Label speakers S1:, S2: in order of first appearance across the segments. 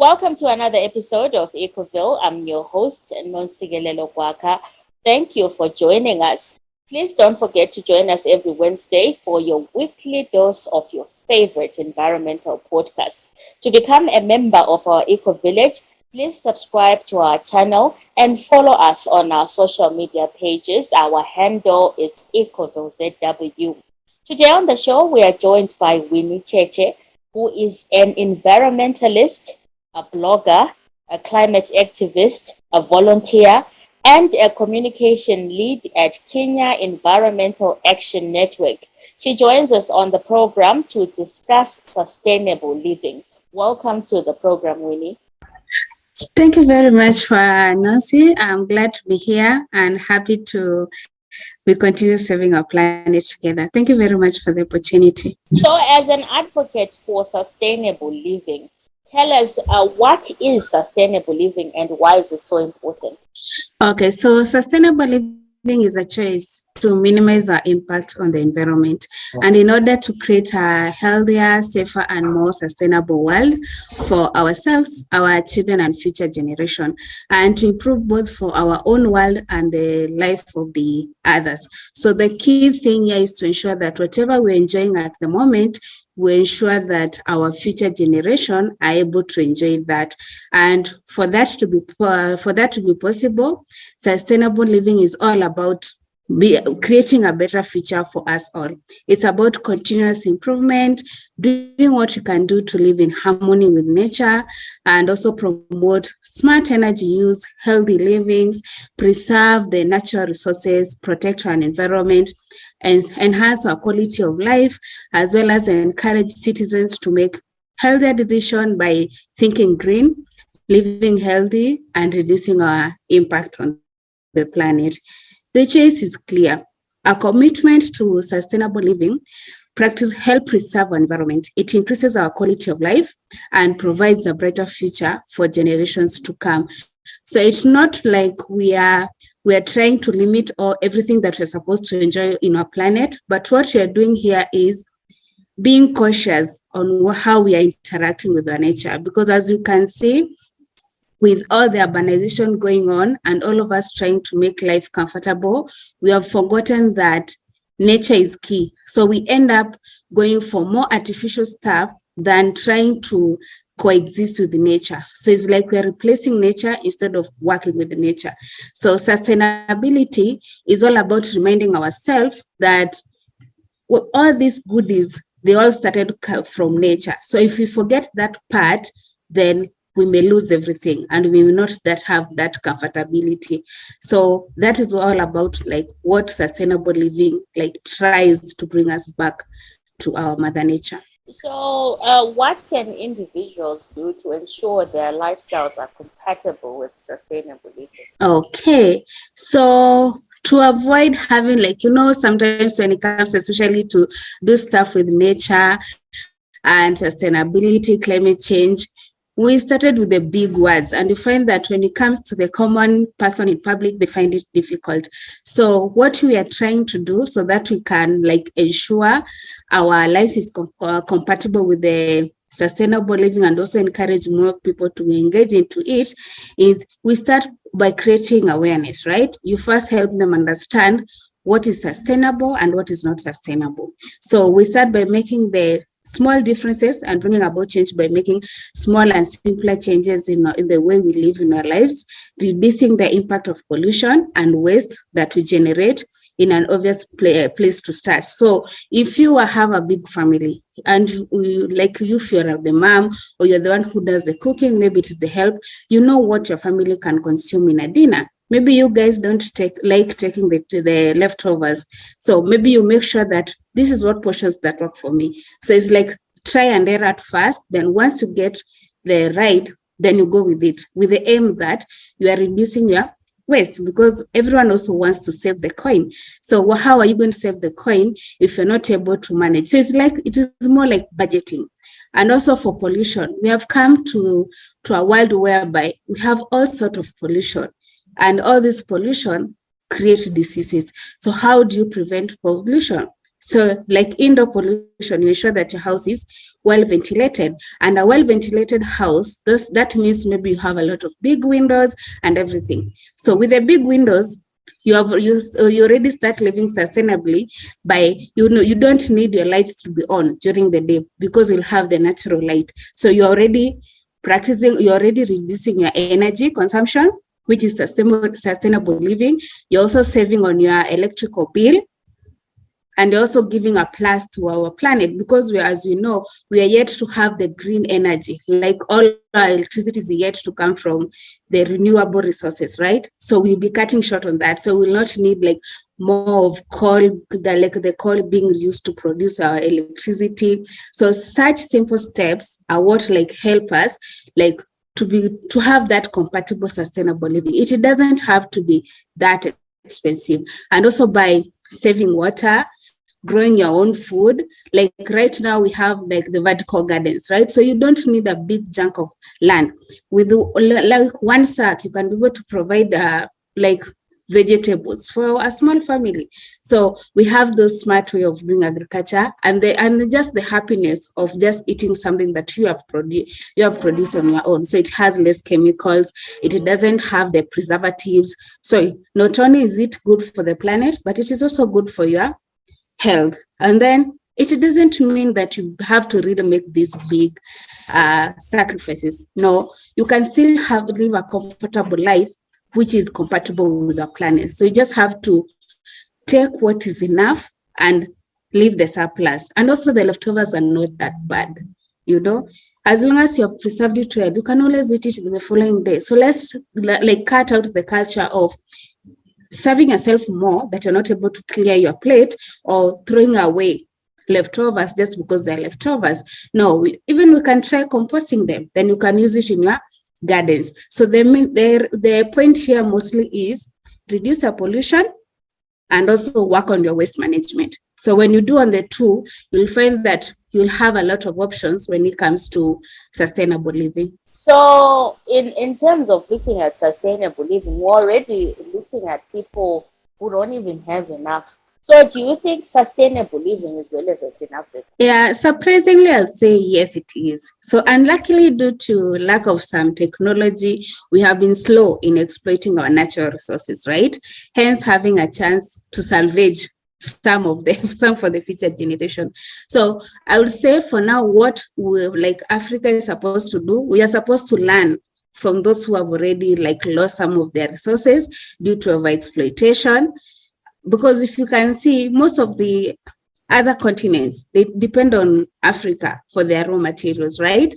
S1: Welcome to another episode of Ecoville. I'm your host, Nonsigelelo Kwaka. Thank you for joining us. Please don't forget to join us every Wednesday for your weekly dose of your favorite environmental podcast. To become a member of our Eco Village, please subscribe to our channel and follow us on our social media pages. Our handle is EcovilleZW. Today on the show, we are joined by Winnie Cheche, who is an environmentalist, a blogger, a climate activist, a volunteer, and a communication lead at Kenya Environmental Action Network. She joins us on the program to discuss sustainable living. Welcome to the program, Winnie.
S2: Thank you very much for Nancy. I'm glad to be here and happy to continue saving our planet together. Thank you very much for the opportunity.
S1: So, as an advocate for sustainable living, tell us what is sustainable living and why is it so important?
S2: Okay, so sustainable living is a choice to minimize our impact on the environment, and in order to create a healthier, safer, and more sustainable world for ourselves, our children, and future generation, and to improve both for our own world and the life of the others. So the key thing here is to ensure that whatever we're enjoying at the moment, we ensure that our future generation are able to enjoy that. And for that to be possible, sustainable living is all about creating a better future for us all. It's about continuous improvement, doing what you can do to live in harmony with nature, and also promote smart energy use, healthy livings, preserve the natural resources, protect our environment, and enhance our quality of life, as well as encourage citizens to make healthier decisions by thinking green, living healthy, and reducing our impact on the planet. The choice is clear. Our commitment to sustainable living practice help preserve our environment. It increases our quality of life and provides a brighter future for generations to come. So it's not like we are trying to limit everything that we're supposed to enjoy in our planet, but what we are doing here is being cautious on how we are interacting with our nature. Because as you can see, with all the urbanization going on and all of us trying to make life comfortable, we have forgotten that nature is key. So we end up going for more artificial stuff than trying to coexist with the nature. So it's like we're replacing nature instead of working with the nature. So sustainability is all about reminding ourselves that all these goodies, they all started from nature. So if we forget that part, then we may lose everything and we will not have that comfortability. So that is all about like what sustainable living like tries to bring us back to our mother nature.
S1: So what can individuals do to ensure their lifestyles are compatible with sustainable living?
S2: Okay, so to avoid having sometimes when it comes especially to do stuff with nature and sustainability, climate change, we started with the big words, and you find that when it comes to the common person in public, they find it difficult. So what we are trying to do so that we can ensure our life is compatible with the sustainable living and also encourage more people to engage into it is we start by creating awareness, right? You first help them understand what is sustainable and what is not sustainable. So we start by making the small differences and bringing about change by making small and simpler changes in the way we live in our lives, reducing the impact of pollution and waste that we generate in an obvious place to start. So if you have a big family and if you're the mom or you're the one who does the cooking, maybe it is the help, you know what your family can consume in a dinner. Maybe you guys don't taking the leftovers. So maybe you make sure that this is what portions that work for me. So it's like try and error at first. Then once you get the right, then you go with it with the aim that you are reducing your waste, because everyone also wants to save the coin. So how are you going to save the coin if you're not able to manage? So it is more like budgeting. And also for pollution, we have come to a world whereby we have all sorts of pollution. And all this pollution creates diseases. So how do you prevent pollution? So like indoor pollution, you ensure that your house is well ventilated, and a well ventilated house, that means maybe you have a lot of big windows and everything. So with the big windows, you already start living sustainably by, you don't need your lights to be on during the day because you'll have the natural light. So you're already reducing your energy consumption, which is sustainable living. You're also saving on your electrical bill, and also giving a plus to our planet, because as we know, we are yet to have the green energy. Like all our electricity is yet to come from the renewable resources, right? So we'll be cutting short on that. So we'll not need like more of coal, the coal being used to produce our electricity. So such simple steps are what like help us like to have that compatible sustainable living. It doesn't have to be that expensive. And also by saving water, growing your own food. Like right now we have like the vertical gardens, right? So you don't need a big chunk of land. With like one sack, you can be able to provide like vegetables for a small family. So we have those smart way of doing agriculture, and just the happiness of just eating something that you have produced on your own. So it has less chemicals, it doesn't have the preservatives. So not only is it good for the planet, but it is also good for your health. And then it doesn't mean that you have to really make these big sacrifices. No, you can still live a comfortable life which is compatible with the planet. So you just have to take what is enough and leave the surplus. And also the leftovers are not that bad, as long as you have preserved it well, you can always eat it in the following day. So let's like cut out the culture of serving yourself more that you're not able to clear your plate, or throwing away leftovers just because they're leftovers. No, we can try composting them. Then you can use it in your gardens. So the point here mostly is reduce your pollution and also work on your waste management. So when you do on the two, you'll find that you'll have a lot of options when it comes to sustainable living.
S1: So in terms of looking at sustainable living, we're already looking at people who don't even have enough. So do you think sustainable living is relevant in Africa?
S2: Yeah, surprisingly, I'll say yes, it is. So unluckily, due to lack of some technology, we have been slow in exploiting our natural resources, right? Hence having a chance to salvage some for the future generation. So I would say for now, what Africa is supposed to do, we are supposed to learn from those who have already lost some of their resources due to overexploitation. Because if you can see, most of the other continents, they depend on Africa for their raw materials, right?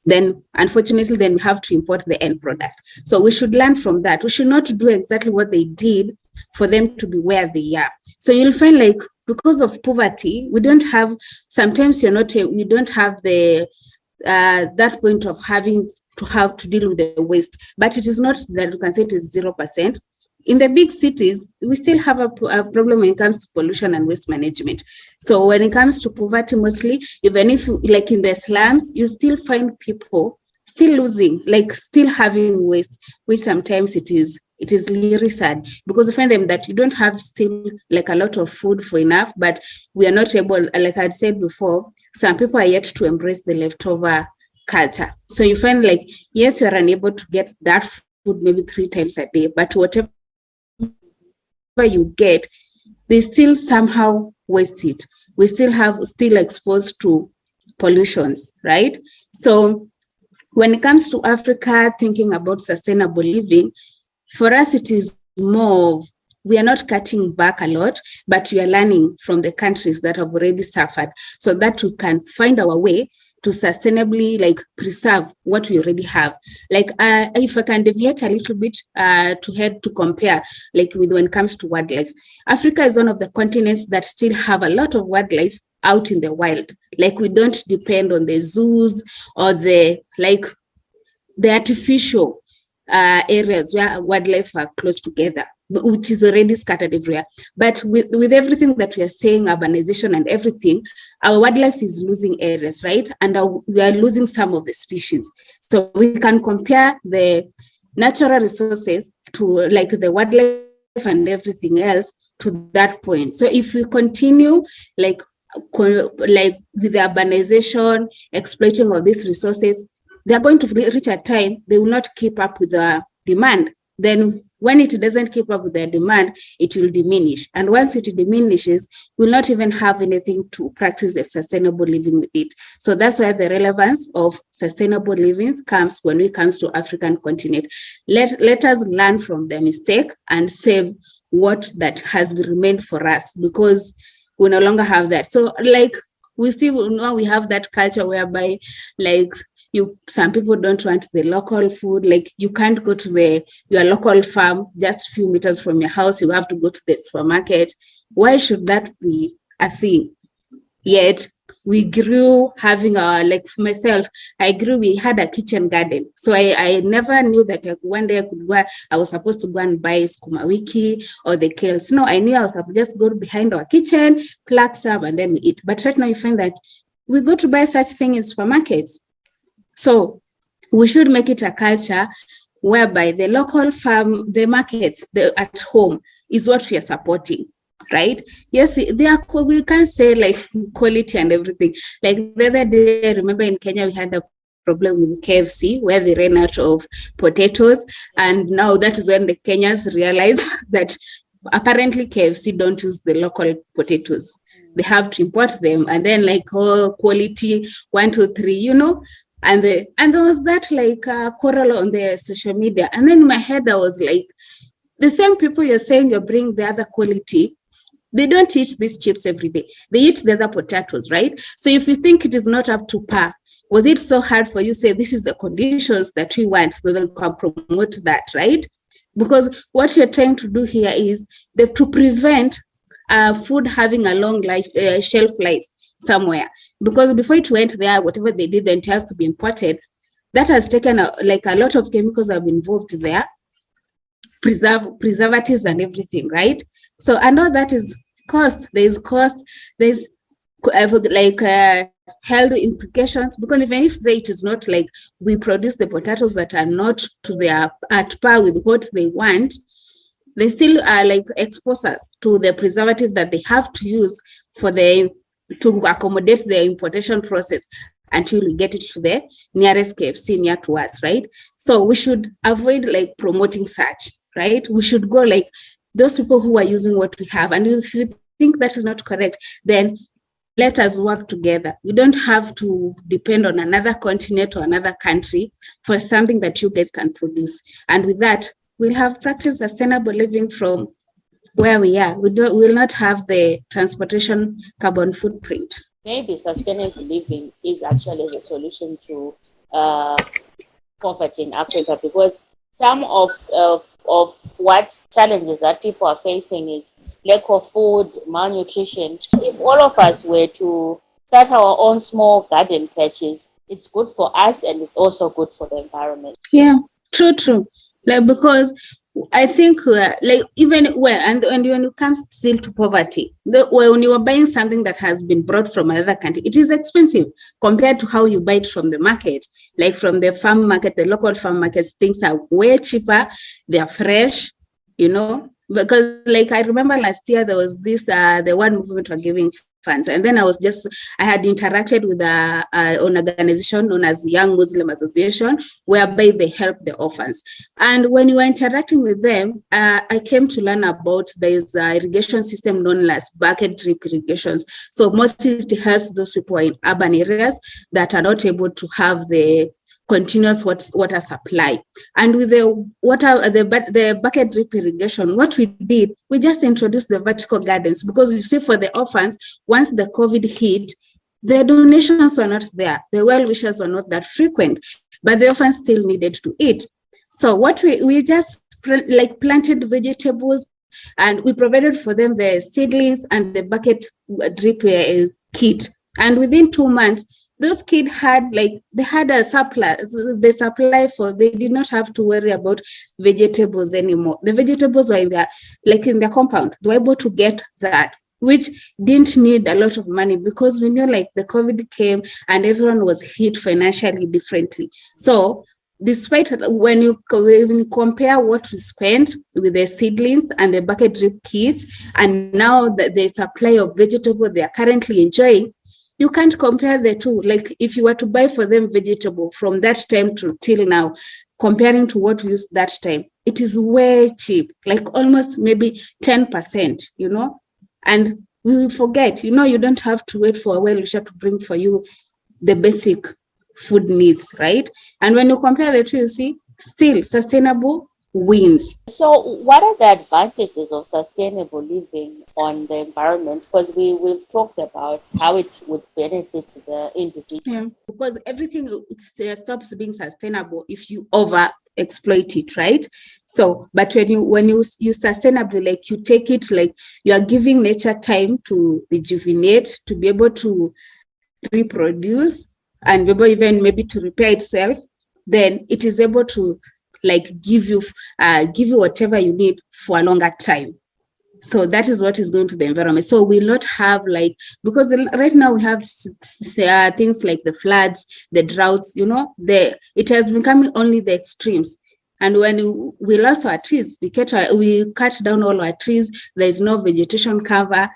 S2: Then unfortunately, then we have to import the end product. So we should learn from that. We should not do exactly what they did for them to be where they are. So you'll find because of poverty, we don't have, sometimes we don't have the that point of having to deal with the waste. But it is not that you can say it is 0%. In the big cities, we still have a problem when it comes to pollution and waste management. So when it comes to poverty, mostly, even if in the slums, you still find people still losing, still having waste, which sometimes it is really sad, because you find them that you don't have still a lot of food for enough, but we are not able, like I said before, some people are yet to embrace the leftover culture. So you find yes, you are unable to get that food maybe 3 times a day, but whatever you get, they still somehow waste it. We still exposed to pollutions, right? So when it comes to Africa, thinking about sustainable living, for us it is more of, we are not cutting back a lot, but we are learning from the countries that have already suffered, so that we can find our way to sustainably preserve what we already have. If I can deviate a little bit to compare with when it comes to wildlife, Africa is one of the continents that still have a lot of wildlife out in the wild. We don't depend on the zoos or the artificial areas where wildlife are close together, which is already scattered everywhere. But with everything that we are saying, urbanization and everything, our wildlife is losing areas, right? And we are losing some of the species. So we can compare the natural resources to the wildlife and everything else to that point. So if we continue like with the urbanization, exploiting of these resources, they are going to reach a time they will not keep up with the demand. Then when it doesn't keep up with the demand, it will diminish. And once it diminishes, we'll not even have anything to practice the sustainable living with it. So that's why the relevance of sustainable living comes when it comes to African continent. Let us learn from the mistake and save what that has remained for us, because we no longer have that. So like we still know we have that culture whereby like some people don't want the local food. Like you can't go to your local farm just a few meters from your house. You have to go to the supermarket. Why should that be a thing? Yet we grew having like for myself, we had a kitchen garden. So I never knew that one day I was supposed to go and buy skuma wiki or the kales. No, I knew I was supposed to just go behind our kitchen, pluck some, and then we eat. But right now you find that we go to buy such thing in supermarkets. So we should make it a culture whereby the local farm, the markets, at home is what we are supporting, right? Yes, we can't say like quality and everything. Like the other day, I remember in Kenya, we had a problem with KFC where they ran out of potatoes. And now that is when the Kenyans realize that apparently KFC don't use the local potatoes. They have to import them. And then like, quality 1, 2, 3, and there was that like quarrel on the social media. And then in my head, I was like, the same people you're saying you bring the other quality, they don't eat these chips every day. They eat the other potatoes, right? So if you think it is not up to par, was it so hard for you to say this is the conditions that we want so they can promote that, right? Because what you're trying to do here is to prevent food having a long life, shelf life somewhere. Because before it went there, whatever they did, then it has to be imported. That has taken a lot of chemicals have been involved there, preservatives and everything, right? So I know that is cost. There's health implications, because even if it is not like we produce the potatoes that are not at par with what they want, they still are like expose us to the preservatives that they have to use to accommodate the importation process until we get it to the nearest KFC near to us, right? So we should avoid like promoting such, right? We should go like those people who are using what we have. And if you think that is not correct, then let us work together. We don't have to depend on another continent or another country for something that you guys can produce. And with that, we'll have practiced sustainable living from where we are. We will not have the transportation carbon footprint.
S1: Maybe sustainable living is actually the solution to poverty in Africa, because some of what challenges that people are facing is lack of food, malnutrition. If all of us were to start our own small garden patches, it's good for us and it's also good for the environment.
S2: Yeah, true. Like, because I think like even and when it comes still to poverty, when you are buying something that has been brought from another country, it is expensive compared to how you buy it from the market. Like from the farm market, the local farm markets, things are way cheaper. They are fresh, because like I remember last year there was this the one movement were giving funds, and then I had interacted with an organization known as Young Muslim Association, whereby they help the orphans. And when you were interacting with them, I came to learn about there's irrigation system known as bucket drip irrigations. So mostly it helps those people in urban areas that are not able to have the continuous water supply. And with the bucket drip irrigation, what we did, we just introduced the vertical gardens, because you see, for the orphans, once the COVID hit, the donations were not there. The well wishers were not that frequent, but the orphans still needed to eat. So what we just planted vegetables, and we provided for them the seedlings and the bucket drip kit. And within 2 months, those kids had a supply. They did not have to worry about vegetables anymore. The vegetables were in their compound. They were able to get that, which didn't need a lot of money, because we knew like the COVID came and everyone was hit financially differently. So despite when you compare what we spent with the seedlings and the bucket drip kits, and now that the supply of vegetable they are currently enjoying, you can't compare the two. Like if you were to buy for them vegetable from that time to till now, comparing to what we used that time, it is way cheap, like almost maybe 10%, and we will forget, you don't have to wait for a well-wisher to bring for you the basic food needs, right? And when you compare the two, you see, still sustainable wins.
S1: So what are the advantages of sustainable living on the environment? Because we've talked about how it would benefit the individual.
S2: Yeah, because everything stops being sustainable if you over exploit it, right? So, but when you sustainably, like you take it, like you are giving nature time to rejuvenate, to be able to reproduce, and be able even maybe to repair itself, then it is able to like give you whatever you need for a longer time. So that is what is going to the environment. So we'll not have like, because right now we have things like the floods, the droughts, it has become only the extremes. And when we lost our trees, we cut down all our trees, there is no vegetation cover.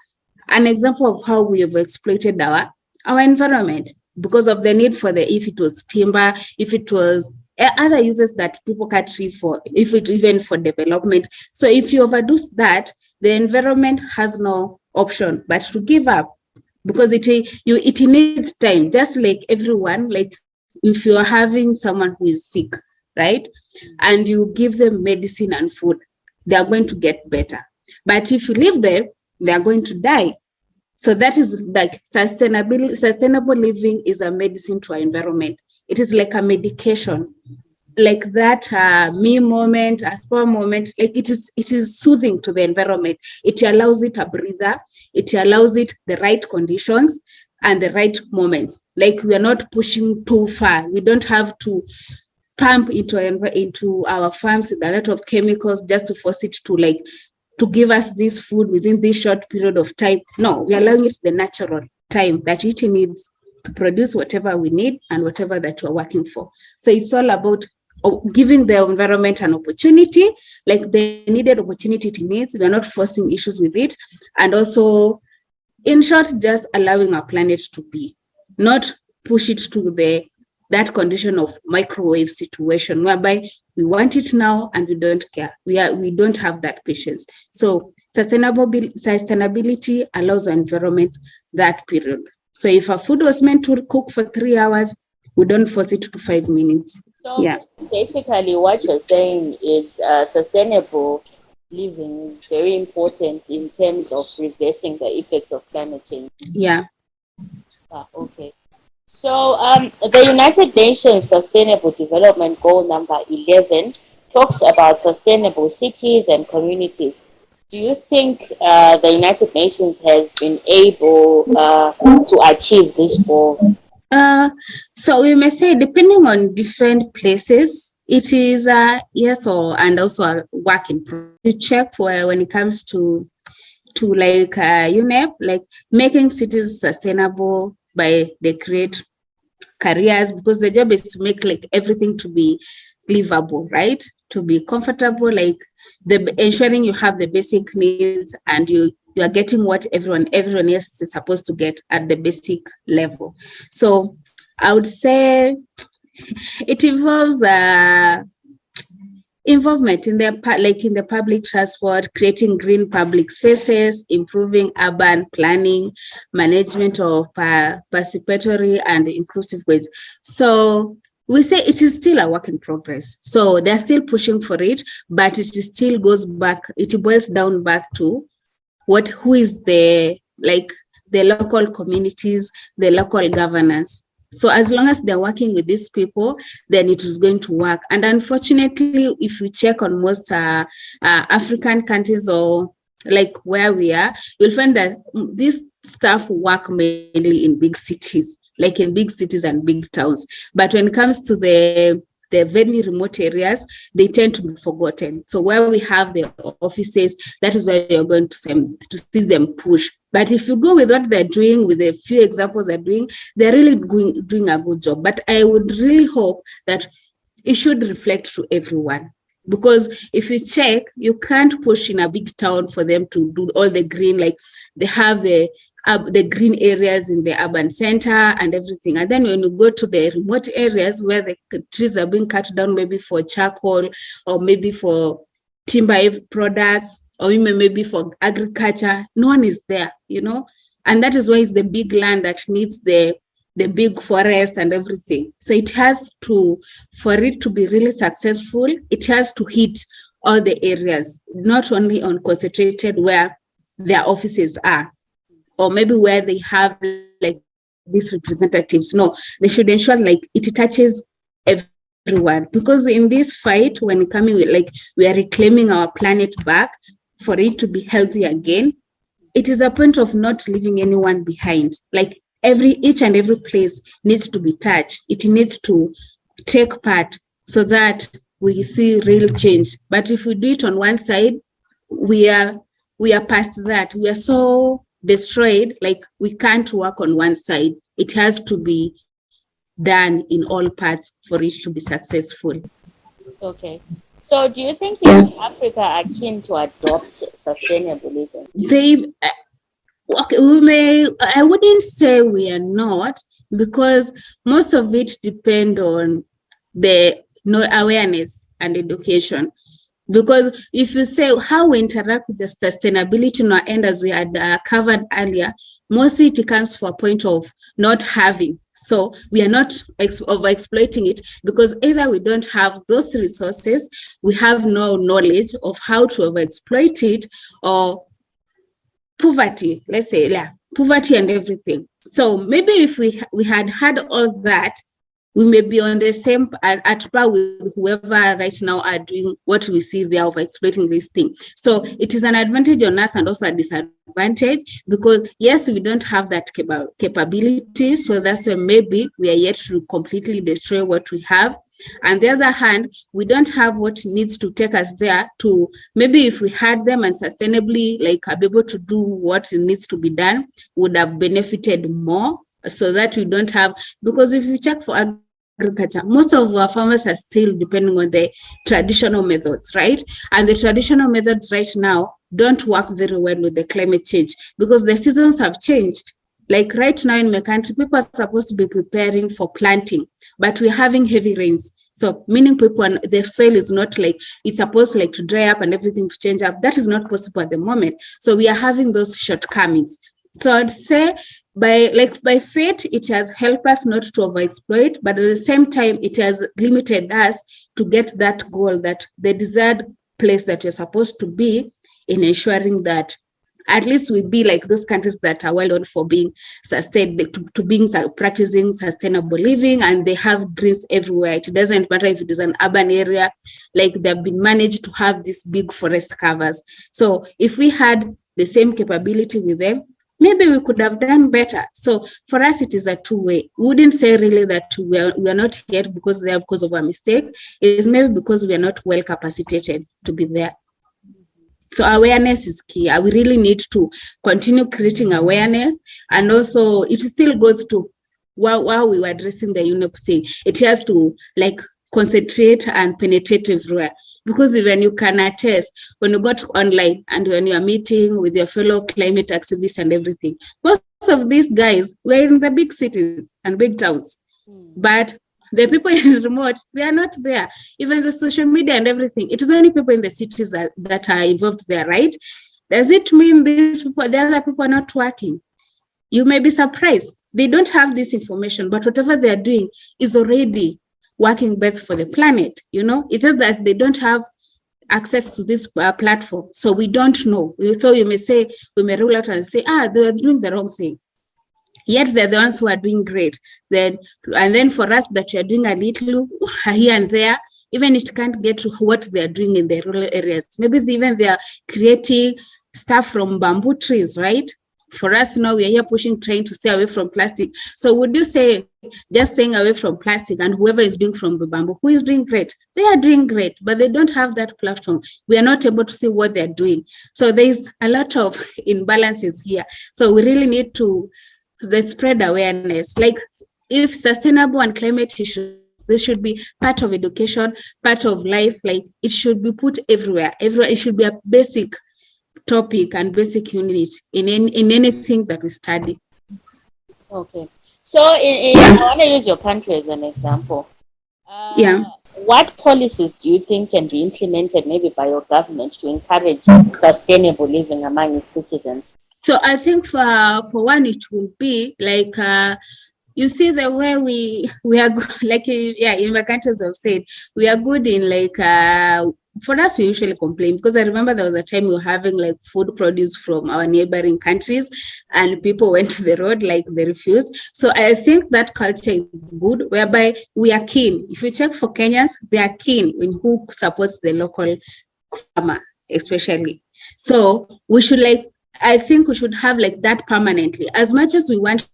S2: An example of how we have exploited our environment because of the need for if it was timber, if it was other uses that people cut tree for, if it even for development. So if you overdo that, the environment has no option but to give up, because it needs time, just like everyone. Like if you're having someone who is sick, right, and you give them medicine and food, they are going to get better. But if you leave them, they are going to die. So that is like sustainable living is a medicine to our environment. It is like a medication, like that me moment, a spa moment, like it is soothing to the environment. It allows it a breather, it allows it the right conditions and the right moments. Like we are not pushing too far. We don't have to pump into our farms with a lot of chemicals just to force it to give us this food within this short period of time. No, we are allowing it the natural time that it needs to produce whatever we need and whatever that we're working for. So it's all about giving the environment an opportunity, like the needed opportunity it needs. We're not forcing issues with it. And also, in short, just allowing our planet to be, not push it to that condition of microwave situation whereby we want it now and we don't care. We don't have that patience. So sustainability allows the environment that period. So if a food was meant to cook for 3 hours, we don't force it to 5 minutes.
S1: So basically what you're saying is sustainable living is very important in terms of reversing the effects of climate change.
S2: Yeah.
S1: Okay. So the United Nations Sustainable Development Goal number 11 talks about sustainable cities and communities. Do you think the United Nations has been able to achieve this goal?
S2: So we may say, depending on different places, it is yes and also a work in progress. To check for when it comes to like UNEP, like making cities sustainable by they create careers, because the job is to make like everything to be livable, right? To be comfortable, like ensuring you have the basic needs and you are getting what everyone else is supposed to get at the basic level. So I would say it involves involvement in the public transport, creating green public spaces, improving urban planning, management of participatory and inclusive ways. So we say it is still a work in progress. So they're still pushing for it, but it still goes back, it boils down back to who is the local communities, the local governance. So as long as they're working with these people, then it is going to work. And unfortunately, if you check on most African countries or like where we are, you'll find that this stuff work mainly in big cities, like in big cities and big towns. But when it comes to the very remote areas, they tend to be forgotten. So where we have the offices, that is where you're going to see them push. But if you go with what they're doing, with a few examples they're doing, they're really doing a good job. But I would really hope that it should reflect to everyone. Because if you check, you can't push in a big town for them to do all the green, like they have the green areas in the urban center and everything. And then when you go to the remote areas where the trees are being cut down, maybe for charcoal or maybe for timber products, or even maybe for agriculture, no one is there, you know. And that is why it's the big land that needs the big forest and everything. So it has to, for it to be really successful, it has to hit all the areas, not only on concentrated where their offices are, or maybe where they have like these representatives. No, they should ensure like it touches everyone, because in this fight, when coming with, like, we are reclaiming our planet back for it to be healthy again, it is a point of not leaving anyone behind. Like each and every place needs to be touched. It needs to take part so that we see real change. But if we do it on one side, we are past that. We are so destroyed, like we can't work on one side. It has to be done in all parts for it to be successful.
S1: Okay. So do you think people in Africa are keen to adopt sustainable living?
S2: Okay, I wouldn't say we are not, because most of it depend on the awareness and education. Because if you say how we interact with the sustainability in our end, as we had covered earlier, mostly it comes for a point of not having. So we are not over-exploiting it, because either we don't have those resources, we have no knowledge of how to over-exploit it, or poverty, let's say, yeah, poverty and everything. So maybe if we had all that, we may be on the same at par with whoever right now are doing what we see they are over exploiting this thing. So it is an advantage on us and also a disadvantage, because yes, we don't have that capability. So that's why maybe we are yet to completely destroy what we have. On the other hand, we don't have what needs to take us there to, maybe if we had them and sustainably like be able to do what needs to be done, would have benefited more. So that we don't have, because if you check for agriculture, most of our farmers are still depending on the traditional methods, right? And the traditional methods right now don't work very well with the climate change, because the seasons have changed. Like right now in my country, people are supposed to be preparing for planting, but we're having heavy rains. So meaning the soil is not like, it's supposed like to dry up and everything to change up. That is not possible at the moment. So we are having those shortcomings. So I'd say by fate, it has helped us not to overexploit, but at the same time, it has limited us to get that goal, that the desired place that we're supposed to be, in ensuring that at least we be like those countries that are well known for being sustained, to being practicing sustainable living, and they have greens everywhere. It doesn't matter if it is an urban area, like they've been managed to have these big forest covers. So if we had the same capability with them, maybe we could have done better. So for us, it is a two-way. We wouldn't say really that we are not here because they are because of a mistake. It is maybe because we are not well capacitated to be there. So awareness is key. We really need to continue creating awareness. And also it still goes to while we were addressing the UNEP thing, it has to like concentrate and penetrate everywhere. Because even you can attest, when you got online and when you are meeting with your fellow climate activists and everything, most of these guys were in the big cities and big towns. But the people in remote, they are not there. Even the social media and everything, it is only people in the cities that are involved there, right? Does it mean these people, the other people are not working? You may be surprised. They don't have this information, but whatever they are doing is already working best for the planet. It's just that they don't have access to this platform, so we don't know. So we may rule out and say, they are doing the wrong thing, yet they're the ones who are doing great. And then for us that we are doing a little here and there, even it can't get to what they are doing in the rural areas. Maybe even they are creating stuff from bamboo trees, right? For us now, we are here trying to stay away from plastic. So would you say just staying away from plastic, and whoever is doing from the bamboo, who is doing great? They are doing great, but they don't have that platform. We are not able to see what they're doing. So there's a lot of imbalances here. So we really need to spread awareness. Like if sustainable and climate issues This should be part of education, part of life. Like it should be put everywhere. Everywhere it should be a basic topic and basic unit in anything that we study.
S1: Okay. So I want to use your country as an example.
S2: Yeah.
S1: What policies do you think can be implemented maybe by your government to encourage sustainable living among its citizens?
S2: So I think for one, it will be like you see the way we are like in my countries I've said we are good in like for us we usually complain because I remember there was a time we were having like food produce from our neighboring countries and people went to the road like they refused. So I think that culture is good whereby we are keen. If you check for Kenyans, they are keen in who supports the local farmer especially. So we should like I think we should have like that permanently. As much as we want,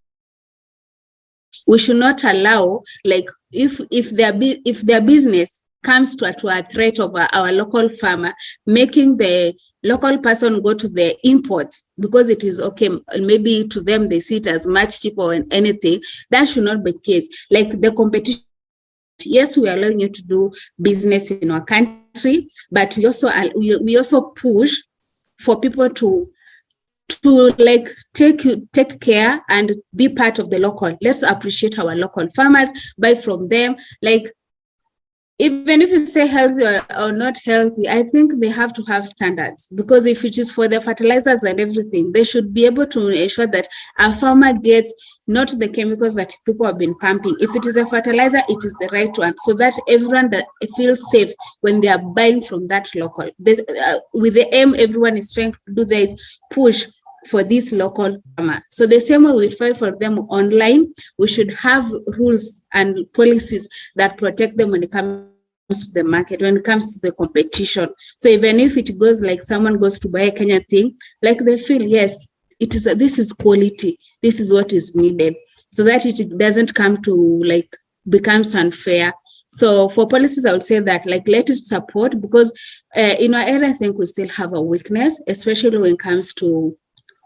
S2: we should not allow like if their business comes to a threat of our local farmer, making the local person go to the imports because it is okay, maybe to them they see it as much cheaper than anything. That should not be the case. Like the competition, yes, we are allowing you to do business in our country, but we also push for people to like take care and be part of the local. Let's appreciate our local farmers, buy from them. Like even if you say healthy or not healthy, I think they have to have standards, because if it is for the fertilizers and everything, they should be able to ensure that a farmer gets not the chemicals that people have been pumping. If it is a fertilizer, it is the right one, so that everyone that feels safe when they are buying from that local. With the aim, everyone is trying to do this push for this local farmer. So the same way we fight for them online, we should have rules and policies that protect them when it comes to the market, when it comes to the competition. So even if it goes like someone goes to buy a Kenyan thing, like they feel, yes, it is this is quality, this is what is needed, so that it doesn't come to like becomes unfair. So for policies, I would say that like let it support, because in our area, I think we still have a weakness, especially when it comes to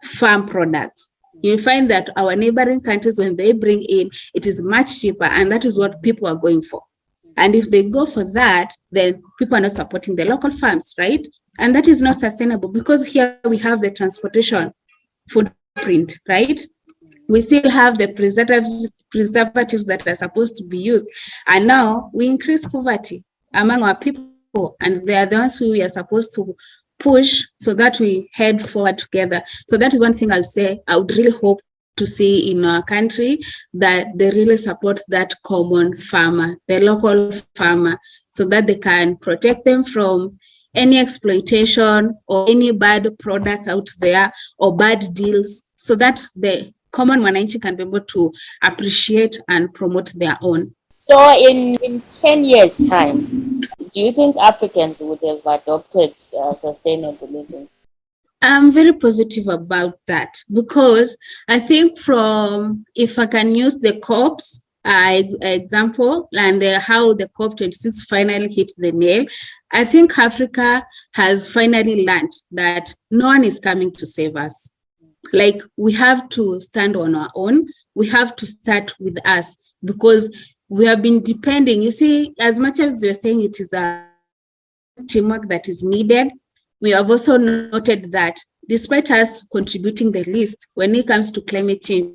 S2: farm products. You find that our neighboring countries, when they bring in, it is much cheaper, and that is what people are going for. And if they go for that, then people are not supporting the local farms, right? And that is not sustainable, because here we have the transportation footprint, right? We still have the preservatives that are supposed to be used. And now we increase poverty among our people, and they are the ones who we are supposed to push so that we head forward together. So that is one thing I'll say I would really hope to see in our country, that they really support that common farmer, the local farmer, so that they can protect them from any exploitation or any bad products out there or bad deals, so that the common mwananchi can be able to appreciate and promote their own.
S1: So in 10 years' time, do you think Africans would have adopted sustainable living?
S2: I'm very positive about that, because I think if I can use the COPs example and how the COP26 finally hit the nail, I think Africa has finally learned that no one is coming to save us. Like we have to stand on our own. We have to start with us, because we have been depending, you see, as much as we're saying it is a teamwork that is needed, we have also noted that despite us contributing the least when it comes to climate change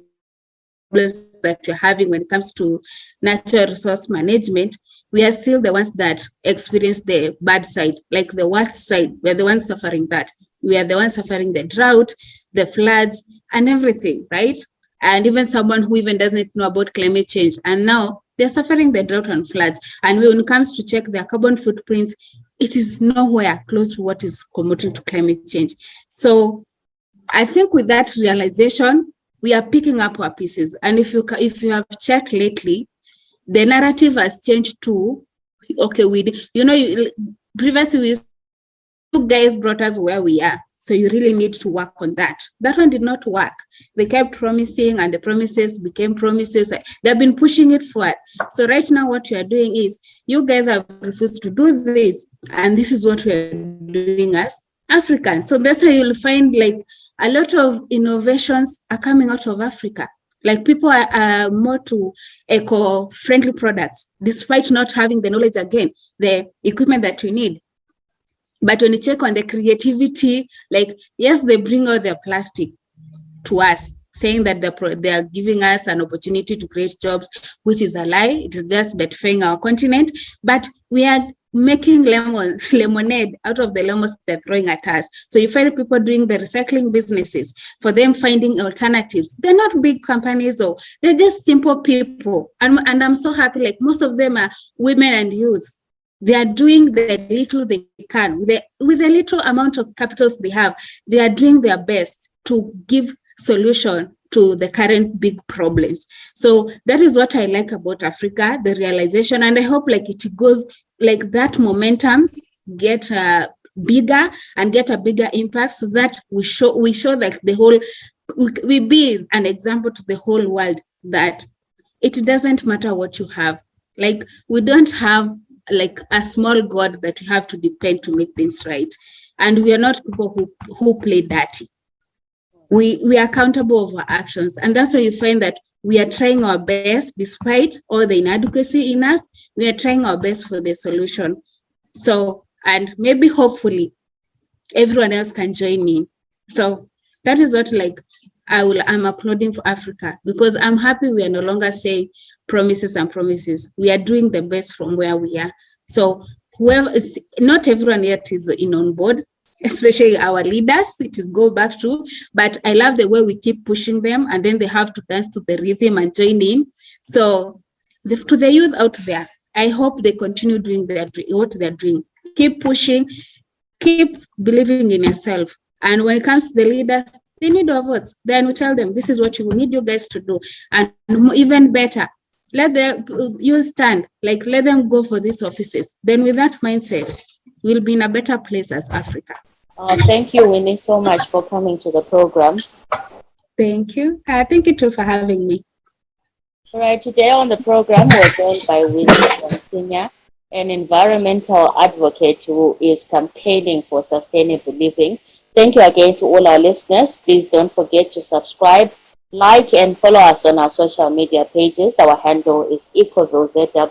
S2: problems that we're having when it comes to natural resource management, we are still the ones that experience the bad side, like the worst side. We're the ones suffering that. We are the ones suffering the drought, the floods, and everything, right? And even someone who even doesn't know about climate change, and now they're suffering the drought and floods. And when it comes to check their carbon footprints, it is nowhere close to what is contributing to climate change. So I think with that realization, we are picking up our pieces. And if you have checked lately, the narrative has changed to, okay, previously you guys brought us where we are, so you really need to work on that. That one did not work. They kept promising, and the promises became promises. They've been pushing it forward. So right now what you are doing is, you guys have refused to do this, and this is what we are doing as Africans. So that's how you'll find like a lot of innovations are coming out of Africa. Like people are more to eco-friendly products, despite not having the knowledge, again, the equipment that you need. But when you check on the creativity, like, yes, they bring out their plastic to us, saying that they are giving us an opportunity to create jobs, which is a lie. It is just detifying our continent. But we are making lemonade out of the lemons they're throwing at us. So you find people doing the recycling businesses, for them finding alternatives. They're not big companies, or they're just simple people. And I'm so happy, like most of them are women and youth. They are doing the little they can with the little amount of capitals they have. They are doing their best to give solution to the current big problems. So that is what I like about Africa, the realization, and I hope like it goes like that momentum get bigger and get a bigger impact, so that we show that the whole we be an example to the whole world that it doesn't matter what you have. Like we don't have like a small God that we have to depend to make things right, and we are not people who play dirty. We are accountable of our actions, and that's why you find that we are trying our best despite all the inadequacy in us. We are trying our best for the solution. So, and maybe hopefully everyone else can join in. So that is what like I'm applauding for Africa, because I'm happy we are no longer saying promises and promises. We are doing the best from where we are. So whoever is, not everyone yet is in on board, especially our leaders, it is go back to, but I love the way we keep pushing them, and then they have to dance to the rhythm and join in. So to the youth out there, I hope they continue doing what they're doing. Keep pushing, keep believing in yourself. And when it comes to the leaders, they need our votes. Then we tell them, this is what we need you guys to do. And even better, let the youth stand, like let them go for these offices. Then with that mindset, we'll be in a better place as Africa.
S1: Thank you, Winnie, so much for coming to the program.
S2: Thank you. Thank you too for having me.
S1: All right, today on the program, we're joined by Winnie from Kenya, an environmental advocate who is campaigning for sustainable living. Thank you again to all our listeners. Please don't forget to subscribe, like, and follow us on our social media pages. Our handle is EcoVilleZW.